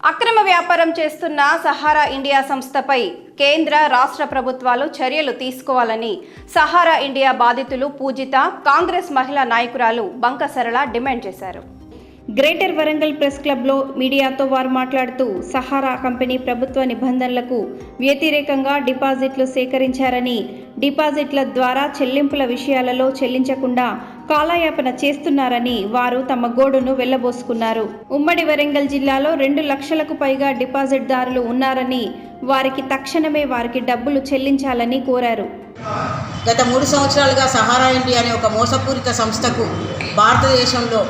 అక్రమ వ్యాపారం చేస్తున్న సహారా ఇండియా సంస్థపై కేంద్ర రాష్ట్ర ప్రభుత్వాలు చర్యలు తీసుకోవాలని సహారా ఇండియా బాధితులు పూజిత, కాంగ్రెస్ మహిళా నాయకురాలు బంక సరళ డిమాండ్ చేశారు. గ్రేటర్ వరంగల్ ప్రెస్ క్లబ్లో మీడియాతో వారు మాట్లాడుతూ సహారా కంపెనీ ప్రభుత్వ నిబంధనలకు వ్యతిరేకంగా డిపాజిట్లు సేకరించారని, డిపాజిట్ల ద్వారా చెల్లింపుల విషయాలలో చెల్లించకుండా కాలయాపన చేస్తున్నారని వారు తమ గోడును వెళ్లబోసుకున్నారు. ఉమ్మడి వరంగల్ జిల్లాలో 2 లక్షలకు పైగా డిపాజిట్దారులు ఉన్నారని, వారికి తక్షణమే వారికి డబ్బులు చెల్లించాలని కోరారు. గత 3 సంవత్సరాలుగా సహారా ఇండియా అనే ఒక మోసపూరిత సంస్థకు భారతదేశంలో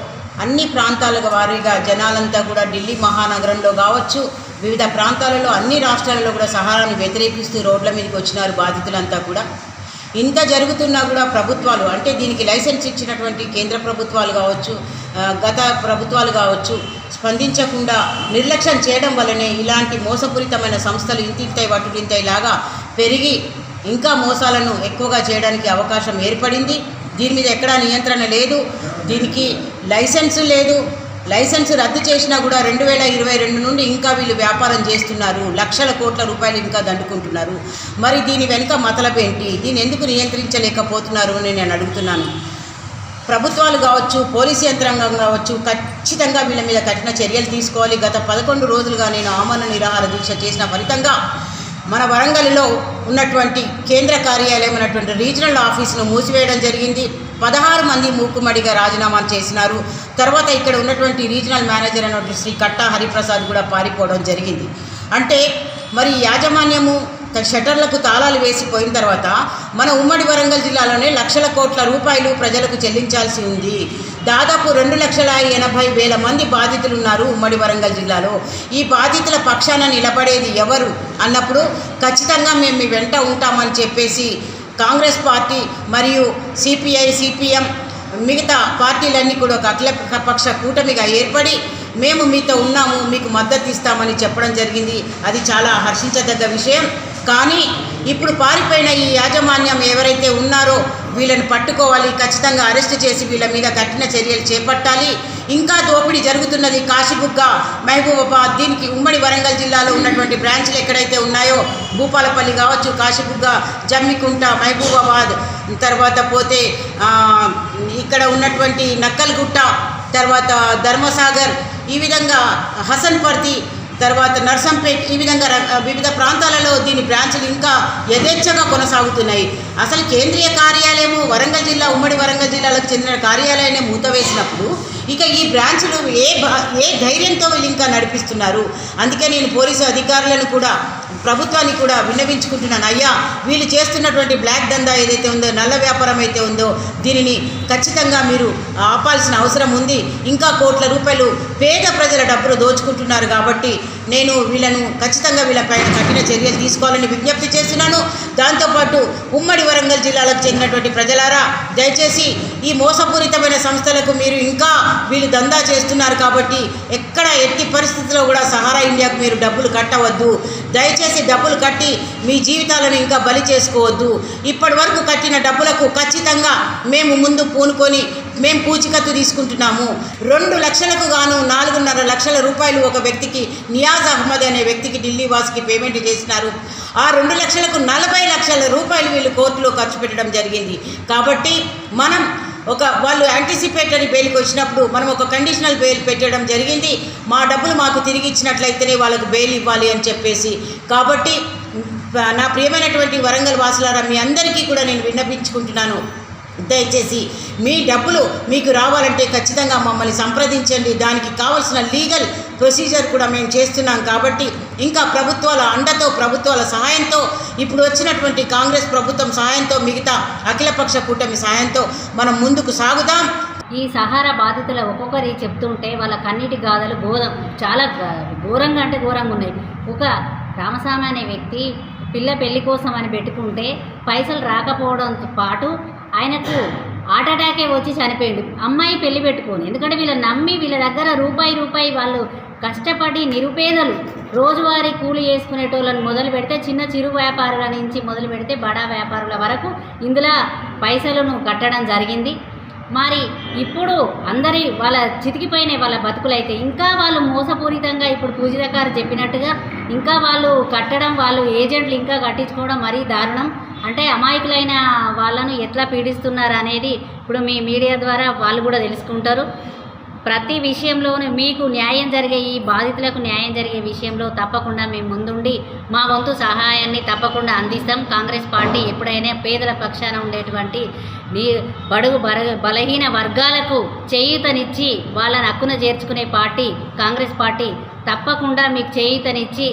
అన్ని ప్రాంతాల వారీగా జనాలంతా కూడా ఢిల్లీ మహానగరంలో కావచ్చు, వివిధ ప్రాంతాలలో అన్ని రాష్ట్రాలలో కూడా సహారాను వ్యతిరేకిస్తూ రోడ్ల మీదకి వచ్చినారు బాధితులంతా కూడా. ఇంత జరుగుతున్నా కూడా ప్రభుత్వాలు, అంటే దీనికి లైసెన్స్ ఇచ్చినటువంటి కేంద్ర ప్రభుత్వాలు కావచ్చు, గత ప్రభుత్వాలు కావచ్చు, స్పందించకుండా నిర్లక్ష్యం చేయడం వల్లనే ఇలాంటి మోసపూరితమైన సంస్థలు ఇంతింతై వటుడింతైలాగా పెరిగి ఇంకా మోసాలను ఎక్కువగా చేయడానికి అవకాశం ఏర్పడింది. దీని మీద ఎక్కడా నియంత్రణ లేదు, దీనికి లైసెన్సు లేదు. లైసెన్స్ రద్దు చేసినా కూడా 2022 నుండి ఇంకా వీళ్ళు వ్యాపారం చేస్తున్నారు. లక్షల కోట్ల రూపాయలు ఇంకా దండుకుంటున్నారు. మరి దీని వెనుక మతలబేంటి? దీన్ని ఎందుకు నియంత్రించలేకపోతున్నారు అని నేను అడుగుతున్నాను. ప్రభుత్వాలు కావచ్చు, పోలీసు యంత్రాంగం కావచ్చు, ఖచ్చితంగా వీళ్ళ మీద కఠిన చర్యలు తీసుకోవాలి. గత 11 రోజులుగా నేను ఆమరణ నిరాహార దీక్ష చేసిన ఫలితంగా మన వరంగల్లో ఉన్నటువంటి కేంద్ర కార్యాలయం ఉన్నటువంటి రీజనల్ ఆఫీసును మూసివేయడం జరిగింది. 16 మంది మూకుమ్మడిగా రాజీనామాలు చేసినారు. తర్వాత ఇక్కడ ఉన్నటువంటి రీజనల్ మేనేజర్ అయినటువంటి శ్రీ కట్టా హరిప్రసాద్ కూడా పారిపోవడం జరిగింది. అంటే మరి యాజమాన్యము షట్టర్లకు తాళాలు వేసిపోయిన తర్వాత మన ఉమ్మడి వరంగల్ జిల్లాలోనే లక్షల కోట్ల రూపాయలు ప్రజలకు చెల్లించాల్సి ఉంది. దాదాపు 2,80,000 మంది బాధితులు ఉన్నారు ఉమ్మడి వరంగల్ జిల్లాలో. ఈ బాధితుల పక్షాన నిలబడేది ఎవరు అన్నప్పుడు ఖచ్చితంగా మేము మీ వెంట ఉంటామని చెప్పేసి కాంగ్రెస్ పార్టీ మరియు సిపిఐ, సిపిఎం మిగతా పార్టీలన్నీ కూడా ఒక అఖిలపక్ష కూటమిగా ఏర్పడి మేము మీతో ఉన్నాము, మీకు మద్దతు ఇస్తామని చెప్పడం జరిగింది. అది చాలా హర్షించదగ్గ విషయం. కానీ ఇప్పుడు పారిపోయిన ఈ యాజమాన్యం ఎవరైతే ఉన్నారో వీళ్ళని పట్టుకోవాలి, ఖచ్చితంగా అరెస్ట్ చేసి వీళ్ళ మీద కఠిన చర్యలు చేపట్టాలి. ఇంకా దోపిడీ జరుగుతున్నది కాశీబుగ్గ, మహబూబాబాద్, దీనికి ఉమ్మడి వరంగల్ జిల్లాలో ఉన్నటువంటి బ్రాంచ్లు ఎక్కడైతే ఉన్నాయో భూపాలపల్లి కావచ్చు, కాశీబుగ్గ, జమ్మికుంట, మహబూబాబాద్, తర్వాత పోతే ఇక్కడ ఉన్నటువంటి నక్కల్గుట్ట, తర్వాత ధర్మసాగర్, ఈ విధంగా హసన్పర్తి, తర్వాత నర్సంపేట్, ఈ విధంగా వివిధ ప్రాంతాలలో దీని బ్రాంచ్లు ఇంకా యథేచ్ఛగా కొనసాగుతున్నాయి. అసలు కేంద్రీయ కార్యాలయము వరంగల్ జిల్లా, ఉమ్మడి వరంగల్ జిల్లాలకు చెందిన కార్యాలయాన్ని మూతవేసినప్పుడు ఇక ఈ బ్రాంచ్లు ఏ ధైర్యంతో వీళ్ళు ఇంకా నడిపిస్తున్నారు? అందుకే నేను పోలీసు అధికారులను కూడా, ప్రభుత్వాన్ని కూడా విన్నవించుకుంటున్నాను. అయ్యా, వీళ్ళు చేస్తున్నటువంటి బ్లాక్ దందా ఏదైతే ఉందో, నల్ల వ్యాపారం అయితే ఉందో, దీనిని ఖచ్చితంగా మీరు ఆపాల్సిన అవసరం ఉంది. ఇంకా కోట్ల రూపాయలు పేద ప్రజల డబ్బులు దోచుకుంటున్నారు. కాబట్టి నేను వీళ్ళను ఖచ్చితంగా వీళ్ళపైన కఠిన చర్యలు తీసుకోవాలని విజ్ఞప్తి చేస్తున్నాను. దాంతోపాటు ఉమ్మడి వరంగల్ జిల్లాలకు చెందినటువంటి ప్రజలారా, దయచేసి ఈ మోసపూరితమైన సంస్థలకు మీరు ఇంకా వీళ్ళు దందా చేస్తున్నారు కాబట్టి ఎట్టి పరిస్థితుల్లో కూడా సహారా ఇండియాకు మీరు డబ్బులు కట్టవద్దు. దయచేసి డబ్బులు కట్టి మీ జీవితాలను ఇంకా బలి చేసుకోవద్దు. ఇప్పటి వరకు కట్టిన డబ్బులకు ఖచ్చితంగా మేము ముందు పూనుకొని మేము పూచికత్తు తీసుకుంటున్నాము. 2 లక్షలకు గాను 4.5 లక్షల రూపాయలు ఒక వ్యక్తికి, నియాజ్ అహ్మద్ అనే వ్యక్తికి, ఢిల్లీ వాసికి పేమెంట్ చేసినారు. ఆ 2 లక్షలకు 40 లక్షల రూపాయలు వీళ్ళు కోర్టులో ఖర్చు పెట్టడం జరిగింది. కాబట్టి వాళ్ళు యాంటిసిపేటరీ బెయిల్కి వచ్చినప్పుడు మనం ఒక కండిషనల్ బెయిల్ పెట్టడం జరిగింది. మా డబ్బులు మాకు తిరిగి ఇచ్చినట్లయితేనే వాళ్ళకు బెయిల్ ఇవ్వాలి అని చెప్పేసి. కాబట్టి నా ప్రియమైనటువంటి వరంగల్ వాసులారా, మీ అందరికీ కూడా నేను విన్నపించుకుంటున్నాను, దయచేసి మీ డబ్బులు మీకు రావాలంటే ఖచ్చితంగా మమ్మల్ని సంప్రదించండి. దానికి కావాల్సిన లీగల్ ప్రొసీజర్ కూడా మేము చేస్తున్నాం. కాబట్టి ఇంకా ప్రభుత్వాల అండతో, ప్రభుత్వాల సహాయంతో, ఇప్పుడు వచ్చినటువంటి కాంగ్రెస్ ప్రభుత్వం సహాయంతో, మిగతా అఖిలపక్ష కూటమి సహాయంతో మనం ముందుకు సాగుదాం. ఈ సహారా బాధితుల ఒక్కొక్కరి చెప్తుంటే వాళ్ళ కన్నీటి గాథలు చాలా ఘోరంగా అంటే ఘోరంగా ఉన్నాయి. ఒక రామస్వామి అనే వ్యక్తి పిల్ల పెళ్లి కోసం అని పెట్టుకుంటే పైసలు రాకపోవడంతో పాటు ఆయనకు హార్ట్ అటాకే వచ్చి చనిపోయిండు. అమ్మాయి పెళ్లి పెట్టుకొని, ఎందుకంటే వీళ్ళని నమ్మి వీళ్ళ దగ్గర రూపాయి వాళ్ళు కష్టపడి నిరుపేదలు రోజువారీ కూలి చేసుకునేటోళ్ళని మొదలు పెడితే, చిన్న చిరు వ్యాపారుల నుంచి మొదలు పెడితే బడా వ్యాపారుల వరకు ఇందులో పైసలను కట్టడం జరిగింది. మరి ఇప్పుడు అందరి వాళ్ళ చితికిపోయిన వాళ్ళ బతుకులైతే ఇంకా వాళ్ళు మోసపూరితంగా ఇప్పుడు పూజిత గారు చెప్పినట్టుగా ఇంకా వాళ్ళు కట్టడం, వాళ్ళు ఏజెంట్లు ఇంకా కట్టించుకోవడం మరీ దారుణం. అంటే అమాయకులైన వాళ్ళను ఎట్లా పీడిస్తున్నారు అనేది ఇప్పుడు మీ మీడియా ద్వారా వాళ్ళు కూడా తెలుసుకుంటారు. ప్రతి విషయంలోనూ మీకు న్యాయం జరిగే, ఈ బాధితులకు న్యాయం జరిగే విషయంలో తప్పకుండా మేము ముందుండి మా వంతు సహాయాన్ని తప్పకుండా అందిస్తాం. కాంగ్రెస్ పార్టీ ఎప్పుడైనా పేదల పక్షాన ఉండేటువంటి బలహీన వర్గాలకు చేయూతనిచ్చి వాళ్ళని హక్కున చేర్చుకునే పార్టీ కాంగ్రెస్ పార్టీ. తప్పకుండా మీకు చేయూతనిచ్చి